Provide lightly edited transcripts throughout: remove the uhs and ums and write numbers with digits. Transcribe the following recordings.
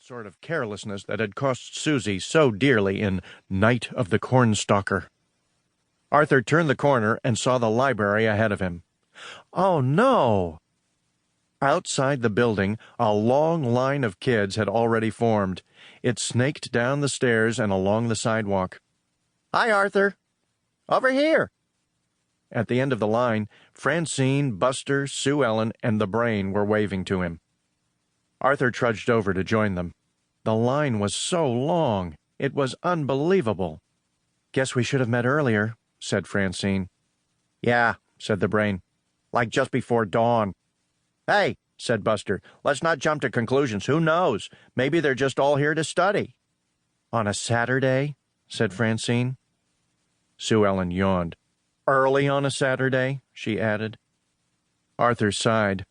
that sort of carelessness that had cost Susie so dearly in Night of the Cornstalker. Arthur turned the corner and saw the library ahead of him. Oh, no! Outside the building, a long line of kids had already formed. It snaked down the stairs and along the sidewalk. Hi, Arthur. Over here. At the end of the line, Francine, Buster, Sue Ellen, and the Brain were waving to him. Arthur trudged over to join them. The line was so long. It was unbelievable. Guess we should have met earlier, said Francine. Yeah, said the Brain. Like just before dawn. Hey, said Buster, let's not jump to conclusions. Who knows? Maybe they're just all here to study. On a Saturday, said Francine. Sue Ellen yawned. Early on a Saturday, she added. Arthur sighed.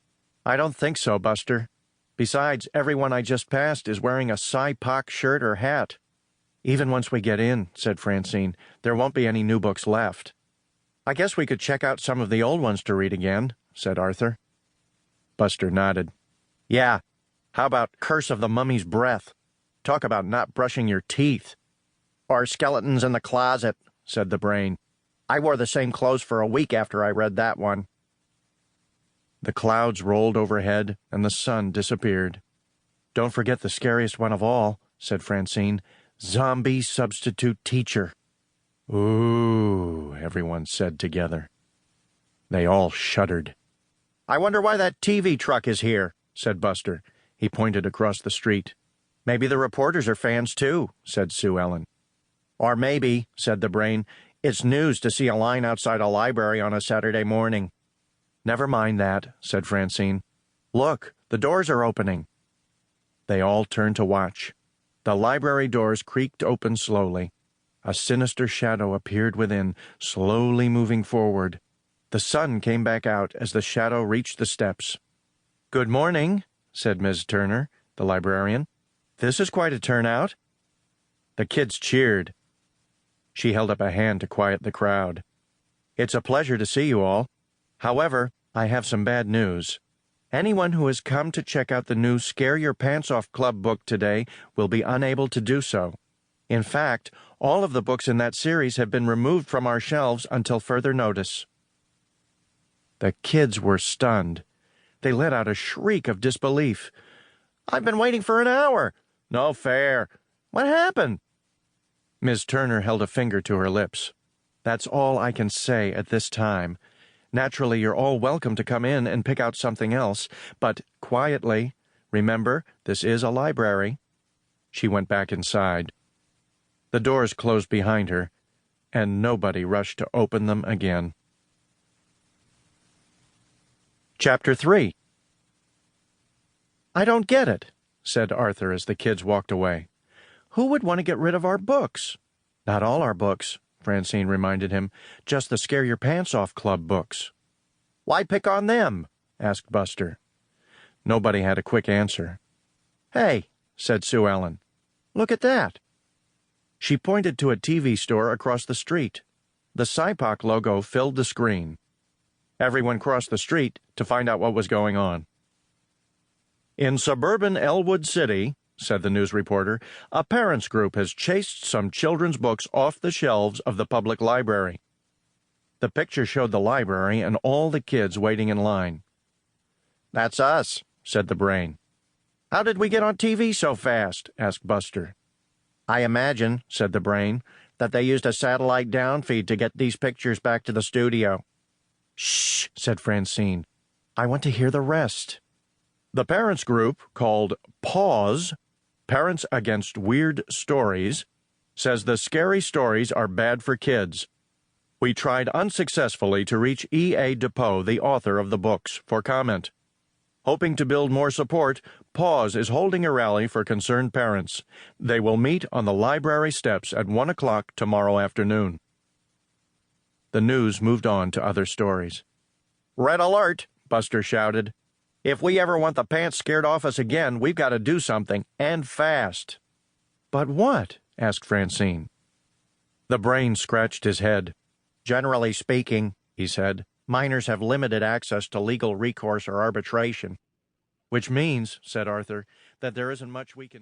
I don't think so, Buster. Besides, everyone I just passed is wearing a Cy-Pock shirt or hat. Even once we get in, said Francine, there won't be any new books left. I guess we could check out some of the old ones to read again, said Arthur. Buster nodded. Yeah, how about Curse of the Mummy's Breath? Talk about not brushing your teeth. Or Skeletons in the Closet, said the Brain. I wore the same clothes for a week after I read that one. The clouds rolled overhead, and the sun disappeared. Don't forget the scariest one of all, said Francine. Zombie substitute teacher. Ooh, everyone said together. They all shuddered. I wonder why that TV truck is here, said Buster. He pointed across the street. Maybe the reporters are fans too, said Sue Ellen. Or maybe, said the Brain, it's news to see a line outside a library on a Saturday morning. Never mind that, said Francine. Look, the doors are opening. They all turned to watch. The library doors creaked open slowly. A sinister shadow appeared within, slowly moving forward. The sun came back out as the shadow reached the steps. Good morning, said Miss Turner, the librarian. This is quite a turnout. The kids cheered. She held up a hand to quiet the crowd. It's a pleasure to see you all. However, I have some bad news. Anyone who has come to check out the new Scare Your Pants Off Club book today will be unable to do so. In fact, all of the books in that series have been removed from our shelves until further notice. The kids were stunned. They let out a shriek of disbelief. I've been waiting for an hour. No fair. What happened? Miss Turner held a finger to her lips. That's all I can say at this time. Naturally, you're all welcome to come in and pick out something else, but quietly. Remember, this is a library. She went back inside. The doors closed behind her, and nobody rushed to open them again. Chapter 3. I don't get it, said Arthur as the kids walked away. Who would want to get rid of our books? Not all our books, Francine reminded him. Just the Scare Your Pants Off Club books. Why pick on them? Asked Buster. Nobody had a quick answer. Hey, said Sue Ellen. Look at that. She pointed to a TV store across the street. The Cy-Pock logo filled the screen. Everyone crossed the street to find out what was going on. In suburban Elwood City, said the news reporter, a parents' group has chased some children's books off the shelves of the public library. The picture showed the library and all the kids waiting in line. That's us, said the Brain. How did we get on TV so fast? Asked Buster. I imagine, said the Brain, that they used a satellite downfeed to get these pictures back to the studio. Shh, said Francine. I want to hear the rest. The parents' group, called PAWS, Parents Against Weird Stories, says the scary stories are bad for kids. We tried unsuccessfully to reach E.A. DePoe, the author of the books, for comment. Hoping to build more support, PAWS is holding a rally for concerned parents. They will meet on the library steps at 1 o'clock tomorrow afternoon. The news moved on to other stories. Red alert, Buster shouted. If we ever want the pants scared off us again, we've got to do something, and fast. But what? Asked Francine. The Brain scratched his head. Generally speaking, he said, minors have limited access to legal recourse or arbitration. Which means, said Arthur, that there isn't much we can